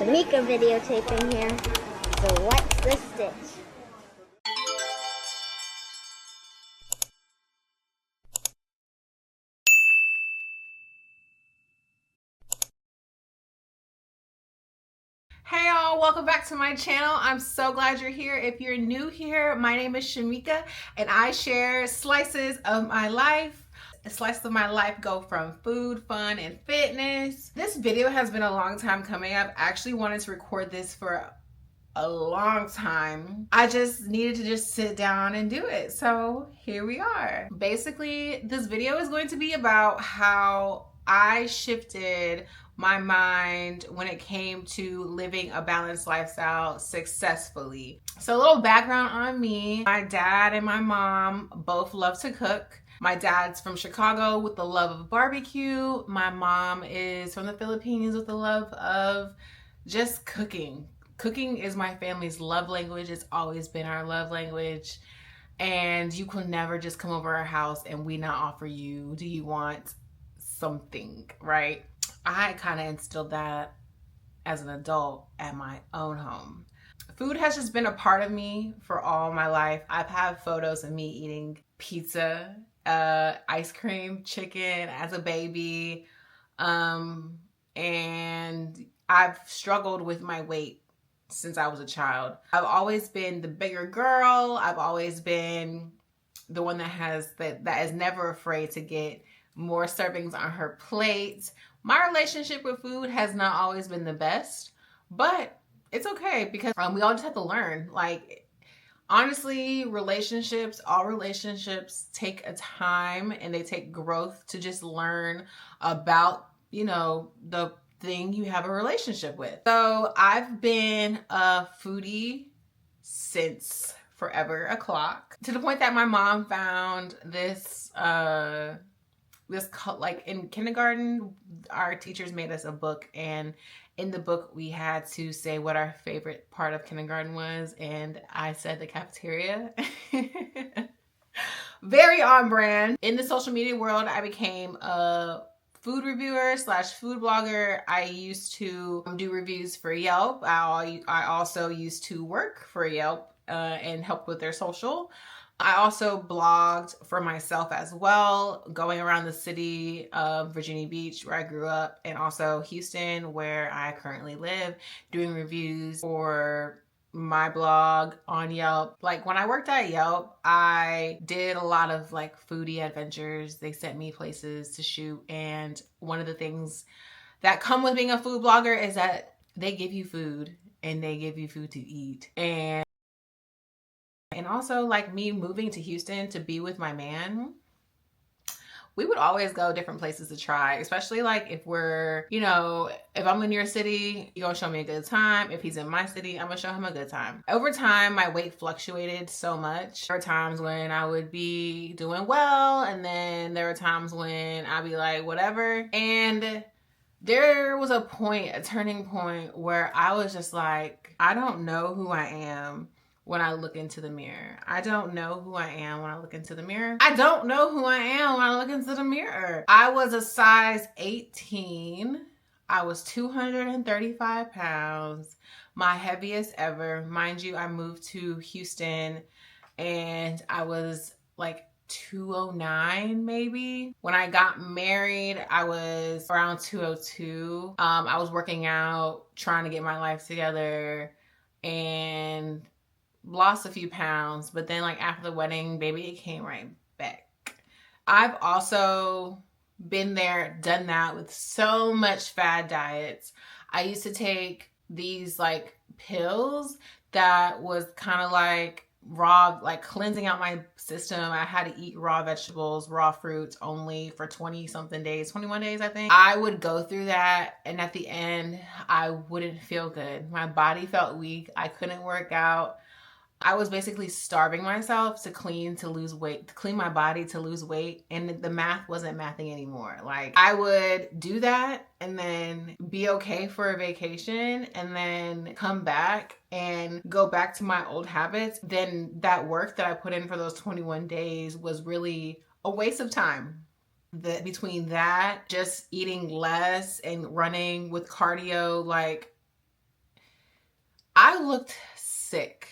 Shameika videotaping here. So what's the stitch? Hey y'all, welcome back to my channel. I'm so glad you're here. If you're new here, my name is Shameika and I share slices of my life. Slices of my life go from food, fun, and fitness. This video has been a long time coming. I've actually wanted to record this for a long time. I just needed to just sit down and do it. So here we are. Basically, this video is going to be about how I shifted my mind when it came to living a balanced lifestyle successfully. So a little background on me. My dad and my mom both love to cook. My dad's from Chicago with the love of barbecue. My mom is from the Philippines with the love of just cooking. Cooking is my family's love language. It's always been our love language. And you can never just come over our house and we not offer you, do you want something, right? I kind of instilled that as an adult at my own home. Food has just been a part of me for all my life. I've had photos of me eating pizza, ice cream, chicken as a baby. And I've struggled with my weight since I was a child. I've always been the bigger girl. I've always been the one that is never afraid to get more servings on her plate. My relationship with food has not always been the best, but it's okay because we all just have to learn. Like, honestly, all relationships take a time and they take growth to just learn about, the thing you have a relationship with. So I've been a foodie since forever a clock, to the point that my mom found this like in kindergarten, our teachers made us a book, and in the book we had to say what our favorite part of kindergarten was, and I said the cafeteria. Very on brand. In the social media world, I became a food reviewer / food blogger. I used to do reviews for Yelp. I also used to work for Yelp and help with their social. I also blogged for myself as well, going around the city of Virginia Beach, where I grew up, and also Houston, where I currently live, doing reviews for my blog on Yelp. Like, when I worked at Yelp, I did a lot of like foodie adventures. They sent me places to shoot, and one of the things that come with being a food blogger is that they give you food and they give you food to eat. And also, like, me moving to Houston to be with my man, we would always go different places to try, especially like if we're, if I'm in your city, you're gonna show me a good time. If he's in my city, I'm gonna show him a good time. Over time, my weight fluctuated so much. There were times when I would be doing well, and then there were times when I'd be like, whatever. And there was a turning point where I was just like, I don't know who I am when I look into the mirror. I don't know who I am when I look into the mirror. I don't know who I am when I look into the mirror. I was a size 18. I was 235 pounds, my heaviest ever. Mind you, I moved to Houston and I was like 209 maybe. When I got married, I was around 202. I was working out, trying to get my life together, and lost a few pounds, but then like after the wedding, baby, it came right back. I've also been there, done that with so much Fad Diets. I used to take these like pills that was kind of like raw, like cleansing out my system. I had to eat raw vegetables, raw fruits only for 21 days, I think. I would go through that, and at the end, I wouldn't feel good. My body felt weak. I couldn't work out. I was basically starving myself to clean my body to lose weight, and the math wasn't mathing anymore. Like, I would do that and then be okay for a vacation and then come back and go back to my old habits. Then that work that I put in for those 21 days was really a waste of time. Between that, just eating less and running with cardio, like I looked sick.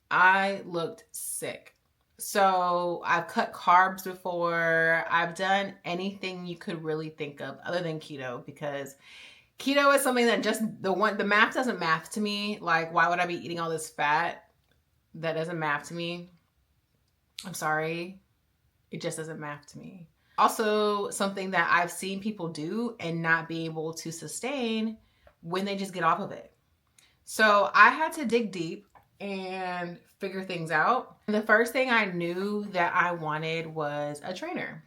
I looked sick. So I've cut carbs before. I've done anything you could really think of other than keto, because keto is something that just the math doesn't math to me. Like, why would I be eating all this fat? That doesn't math to me. I'm sorry. It just doesn't math to me. Also, something that I've seen people do and not be able to sustain when they just get off of it. So I had to dig deep and figure things out. And the first thing I knew that I wanted was a trainer.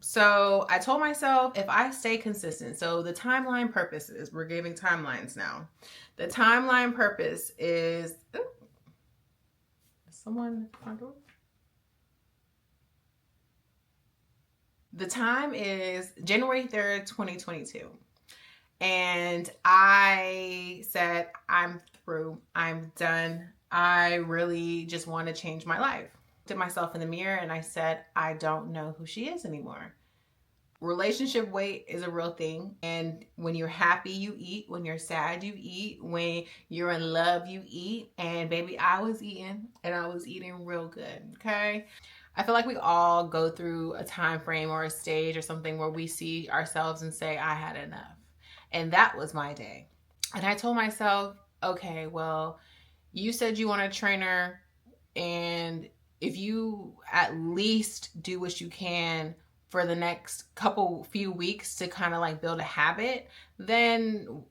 So I told myself, if I stay consistent, so the timeline purposes, we're giving timelines now. The timeline purpose is, someone at my door? The time is January 3rd, 2022. And I said, I'm through. I'm done. I really just want to change my life. I looked at myself in the mirror and I said, I don't know who she is anymore. Relationship weight is a real thing. And when you're happy, you eat. When you're sad, you eat. When you're in love, you eat. And baby, I was eating, and I was eating real good. Okay. I feel like we all go through a time frame or a stage or something where we see ourselves and say, I had enough. And that was my day. And I told myself, okay, well, you said you want a trainer, and if you at least do what you can for the next few weeks to kind of like build a habit, then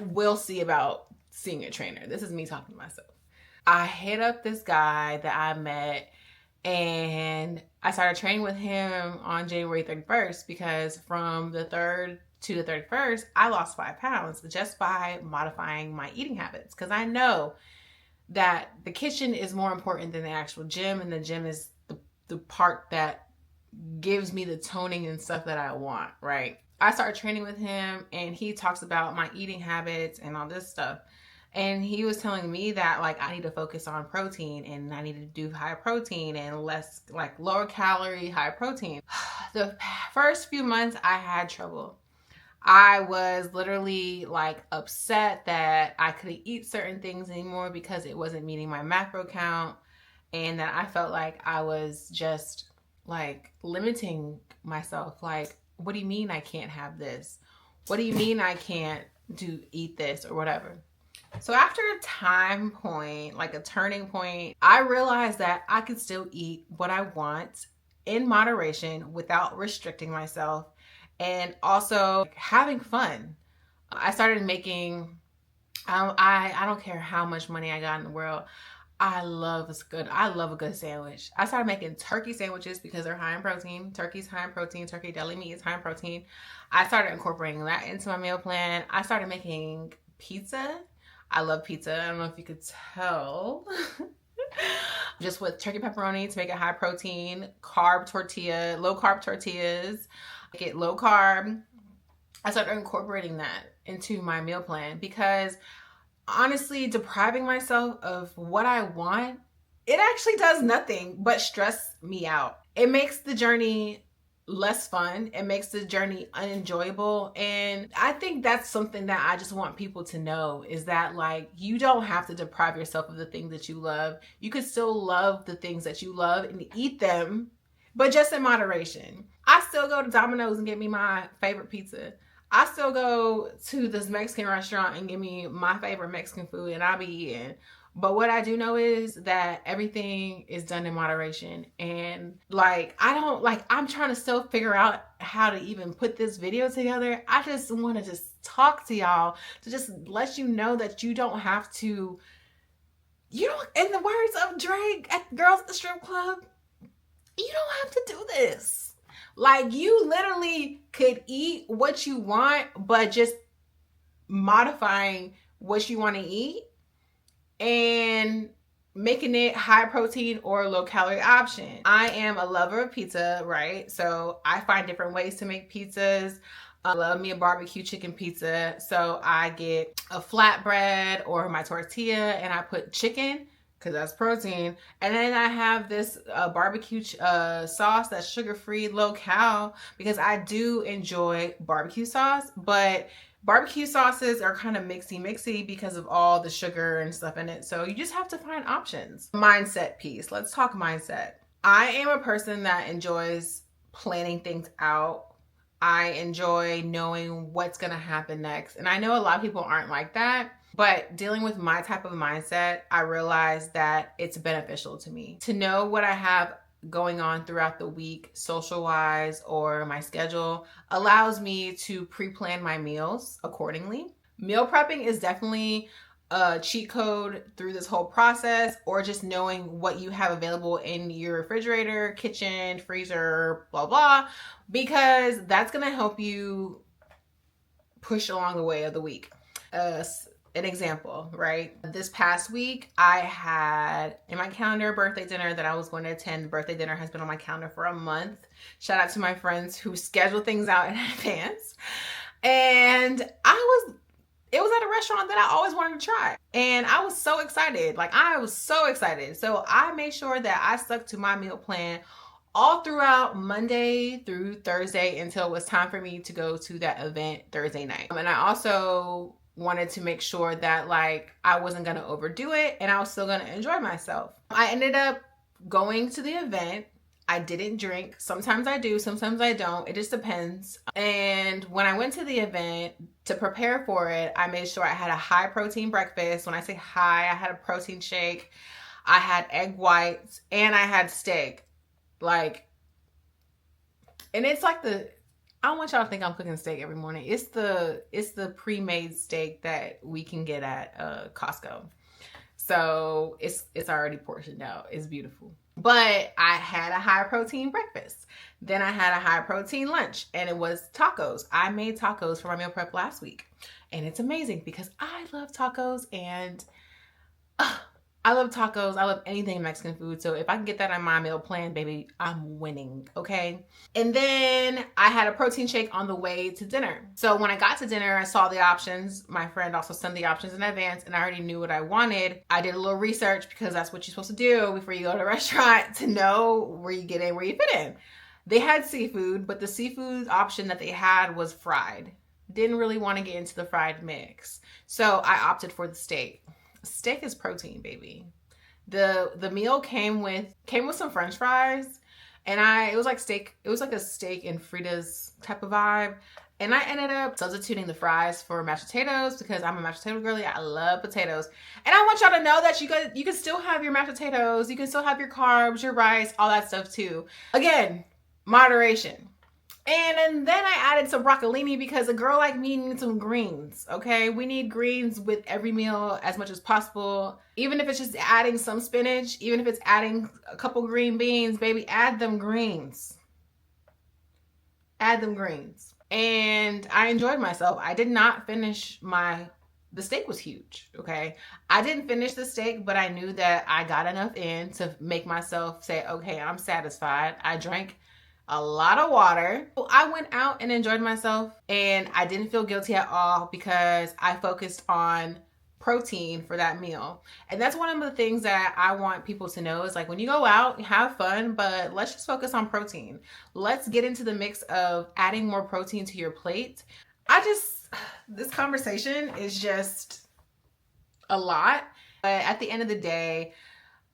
we'll see about seeing a trainer. This is me talking to myself. I hit up this guy that I met, and I started training with him on January 31st, because from the 3rd to the 31st, I lost 5 pounds just by modifying my eating habits. Because I know that the kitchen is more important than the actual gym, and the gym is the part that gives me the toning and stuff that I want, right? I started training with him, and he talks about my eating habits and all this stuff. And he was telling me that like I need to focus on protein, and I need to do high protein and less, like lower calorie, high protein. The first few months I had trouble. I was literally like upset that I couldn't eat certain things anymore because it wasn't meeting my macro count, and that I felt like I was just like limiting myself. Like, what do you mean I can't have this? What do you mean I can't eat this or whatever? So after a time point, like a turning point, I realized that I could still eat what I want in moderation without restricting myself, and also having fun. I started making, I don't care how much money I got in the world. I love a good sandwich. I started making turkey sandwiches because they're high in protein. Turkey's high in protein. Turkey deli meat is high in protein. I started incorporating that into my meal plan. I started making pizza. I love pizza. I don't know if you could tell. Just with turkey pepperoni to make it high protein, low carb tortillas, make it low carb. I started incorporating that into my meal plan, because honestly, depriving myself of what I want, it actually does nothing but stress me out. It makes the journey less fun. It makes the journey unenjoyable. And I think that's something that I just want people to know, is that like, you don't have to deprive yourself of the things that you love. You can still love the things that you love and eat them, but just in moderation. I still go to Domino's and get me my favorite pizza. I still go to this Mexican restaurant and get me my favorite Mexican food, and I'll be eating. But what I do know is that everything is done in moderation. And like, I'm trying to still figure out how to even put this video together. I just want to just talk to y'all to just let you know that you don't have to, in the words of Drake at Girls at the Strip Club, you don't have to do this. Like, you literally could eat what you want, but just modifying what you want to eat and making it high protein or low calorie option. I am a lover of pizza, right? So I find different ways to make pizzas. I love me a barbecue chicken pizza. So I get a flatbread or my tortilla, and I put chicken, because that's protein. And then I have this barbecue sauce that's sugar-free, low cal, because I do enjoy barbecue sauce, but Barbecue sauces are kind of mixy because of all the sugar and stuff in it. So you just have to find options. Mindset piece. Let's talk mindset. I am a person that enjoys planning things out. I enjoy knowing what's going to happen next. And I know a lot of people aren't like that. But dealing with my type of mindset, I realized that it's beneficial to me to know what I have going on throughout the week, social wise, or my schedule, allows me to pre-plan my meals accordingly. Meal prepping is definitely a cheat code through this whole process, or just knowing what you have available in your refrigerator, kitchen, freezer, blah, blah, because that's going to help you push along the way of the week. An example, right? This past week, I had in my calendar a birthday dinner that I was going to attend. The birthday dinner has been on my calendar for a month. Shout out to my friends who schedule things out in advance. And it was at a restaurant that I always wanted to try. And I was so excited. I was so excited. So I made sure that I stuck to my meal plan all throughout Monday through Thursday until it was time for me to go to that event Thursday night. And I also wanted to make sure that I wasn't going to overdo it and I was still going to enjoy myself. I ended up going to the event. I didn't drink. Sometimes I do, sometimes I don't. It just depends. And when I went to the event to prepare for it, I made sure I had a high protein breakfast. When I say high, I had a protein shake, I had egg whites, and I had steak. And it's I don't want y'all to think I'm cooking steak every morning. It's the pre-made steak that we can get at Costco. So it's already portioned out. It's beautiful. But I had a high protein breakfast. Then I had a high protein lunch, and it was tacos. I made tacos for my meal prep last week. And it's amazing because I love tacos, and I love tacos. I love anything Mexican food. So if I can get that on my meal plan, baby, I'm winning, okay? And then I had a protein shake on the way to dinner. So when I got to dinner, I saw the options. My friend also sent the options in advance, and I already knew what I wanted. I did a little research because that's what you're supposed to do before you go to a restaurant, to know where you get in, where you fit in. They had seafood, but the seafood option that they had was fried. Didn't really want to get into the fried mix. So I opted for the steak. Steak is protein, baby. The meal came with some French fries, and it was like a steak and Fritas type of vibe. And I ended up substituting the fries for mashed potatoes because I'm a mashed potato girly. I love potatoes. And I want y'all to know that you can still have your mashed potatoes, you can still have your carbs, your rice, all that stuff too. Again, moderation. And then I added some broccolini because a girl like me needs some greens, okay? We need greens with every meal as much as possible. Even if it's just adding some spinach, even if it's adding a couple green beans, baby, add them greens. Add them greens. And I enjoyed myself. I did not finish the steak was huge, okay? I didn't finish the steak, but I knew that I got enough in to make myself say, okay, I'm satisfied. I drank a lot of water. I went out and enjoyed myself, and I didn't feel guilty at all because I focused on protein for that meal. And that's one of the things that I want people to know is when you go out, have fun, but let's just focus on protein. Let's get into the mix of adding more protein to your plate. This conversation is just a lot. But at the end of the day,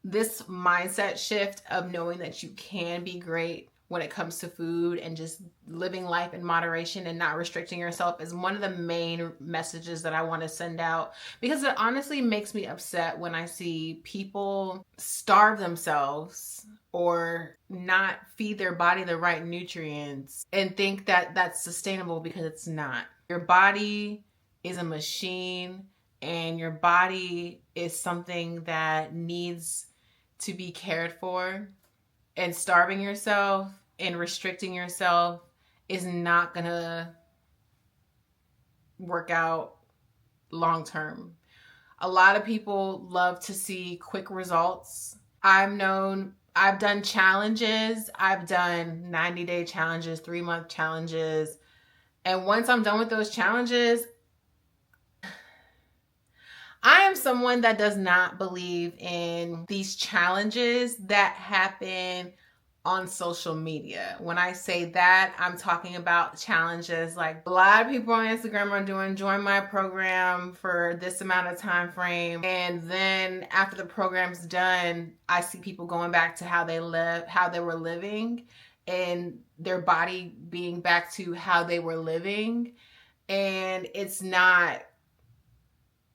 this mindset shift of knowing that you can be great when it comes to food and just living life in moderation and not restricting yourself is one of the main messages that I want to send out, because it honestly makes me upset when I see people starve themselves or not feed their body the right nutrients and think that that's sustainable, because it's not. Your body is a machine, and your body is something that needs to be cared for. And starving yourself and restricting yourself is not gonna work out long term. A lot of people love to see quick results. I've done challenges. I've done 90-day challenges, 3-month challenges. And once I'm done with those challenges, I am someone that does not believe in these challenges that happen on social media. When I say that, I'm talking about challenges like a lot of people on Instagram are doing join my program for this amount of time frame, and then after the program's done, I see people going back to how they were living, and their body being back to how they were living, and it's not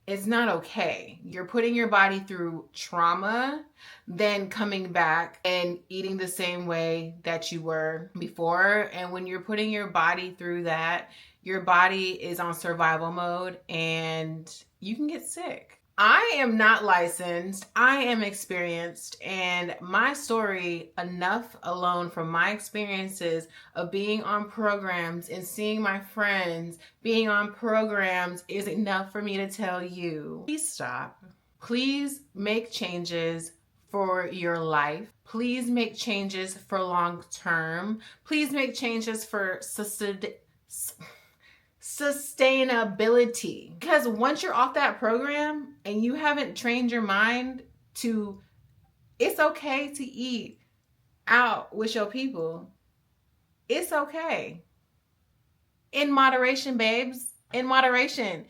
okay. You're putting your body through trauma, then coming back and eating the same way that you were before. And when you're putting your body through that, your body is on survival mode and you can get sick. I am not licensed. I am experienced, and my story, enough alone from my experiences of being on programs and seeing my friends being on programs, is enough for me to tell you, please stop. Please make changes for your life. Please make changes for long term. Please make changes for sustainability, because once you're off that program and you haven't trained your mind to, it's okay to eat out with your people. It's okay. In moderation, babes. In moderation.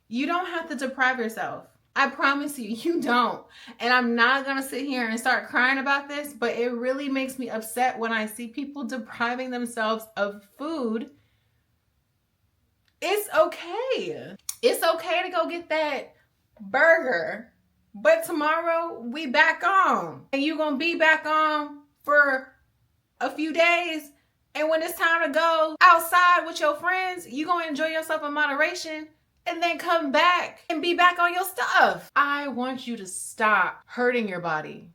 You don't have to deprive yourself. I promise you, you don't. And I'm not going to sit here and start crying about this, but it really makes me upset when I see people depriving themselves of food. It's okay. It's okay to go get that burger, but tomorrow we back on, and you gonna be back on for a few days. And when it's time to go outside with your friends, you gonna enjoy yourself in moderation and then come back and be back on your stuff. I want you to stop hurting your body.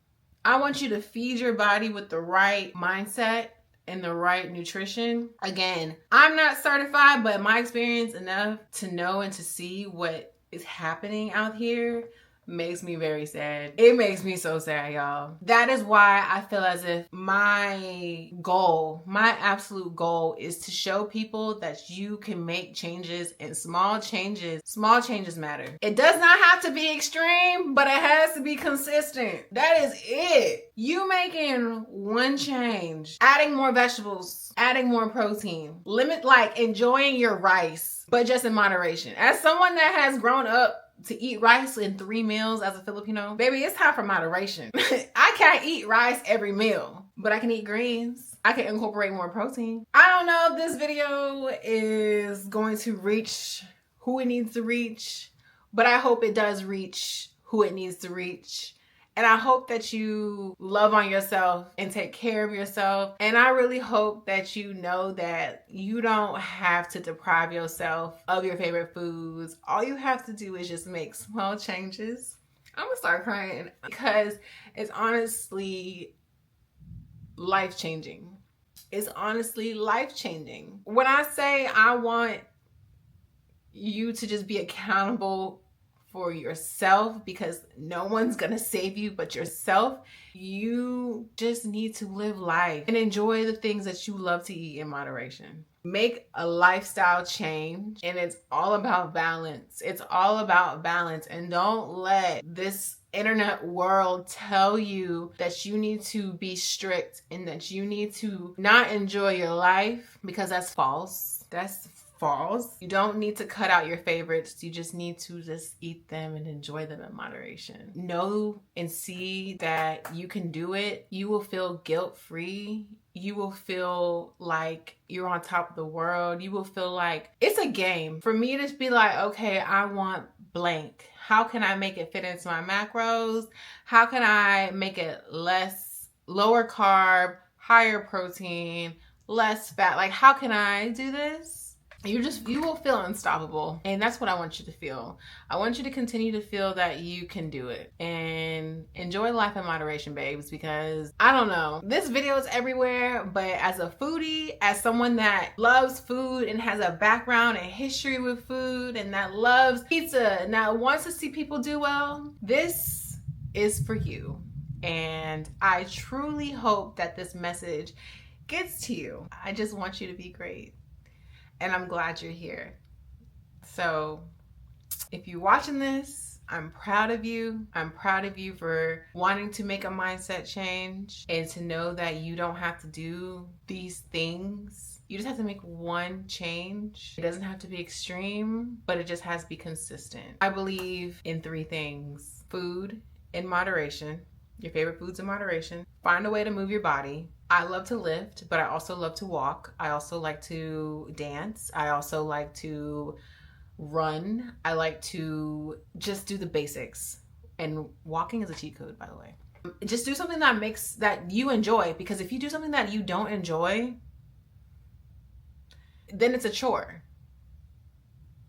I want you to feed your body with the right mindset and the right nutrition. Again, I'm not certified, but my experience enough to know and to see what is happening out here makes me very sad. It makes me so sad, y'all. That is why I feel as if my goal, my absolute goal, is to show people that you can make changes, and small changes matter. It does not have to be extreme, but it has to be consistent. That is it. You making one change, adding more vegetables, adding more protein, enjoying your rice, but just in moderation. As someone that has grown up to eat rice in 3 meals as a Filipino, baby, it's time for moderation. I can't eat rice every meal, but I can eat greens. I can incorporate more protein. I don't know if this video is going to reach who it needs to reach, but I hope it does reach who it needs to reach. And I hope that you love on yourself and take care of yourself. And I really hope that you know that you don't have to deprive yourself of your favorite foods. All you have to do is just make small changes. I'm gonna start crying because it's honestly life-changing. It's honestly life-changing. When I say I want you to just be accountable for yourself, because no one's gonna save you but yourself, you just need to live life and enjoy the things that you love to eat in moderation. Make a lifestyle change, and it's all about balance. It's all about balance, and don't let this internet world tell you that you need to be strict and that you need to not enjoy your life, because that's false. That's false. You don't need to cut out your favorites. You just need to just eat them and enjoy them in moderation. Know and see that you can do it. You will feel guilt-free. You will feel like you're on top of the world. You will feel like it's a game. For me to be like, okay, I want blank. How can I make it fit into my macros? How can I make it lower carb, higher protein, less fat? Like, how can I do this? You will feel unstoppable. And that's what I want you to feel. I want you to continue to feel that you can do it. And enjoy life in moderation, babes, because I don't know. This video is everywhere, but as a foodie, as someone that loves food and has a background and history with food, and that loves pizza and that wants to see people do well, this is for you. And I truly hope that this message gets to you. I just want you to be great. And I'm glad you're here. So if you're watching this, I'm proud of you. I'm proud of you for wanting to make a mindset change and to know that you don't have to do these things. You just have to make one change. It doesn't have to be extreme, but it just has to be consistent. I believe in 3 things: food in moderation, your favorite foods in moderation, find a way to move your body. I love to lift, but I also love to walk. I also like to dance. I also like to run. I like to just do the basics. And walking is a cheat code, by the way. Just do something that you enjoy, because if you do something that you don't enjoy, then it's a chore.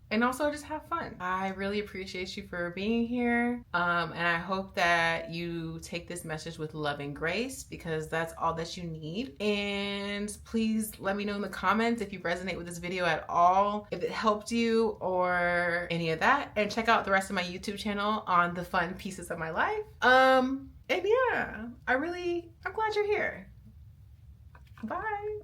And also just have fun. I really appreciate you for being here. And I hope that you take this message with love and grace, because that's all that you need. And please let me know in the comments if you resonate with this video at all, if it helped you or any of that. And check out the rest of my YouTube channel on the fun pieces of my life. And yeah, I'm glad you're here. Bye.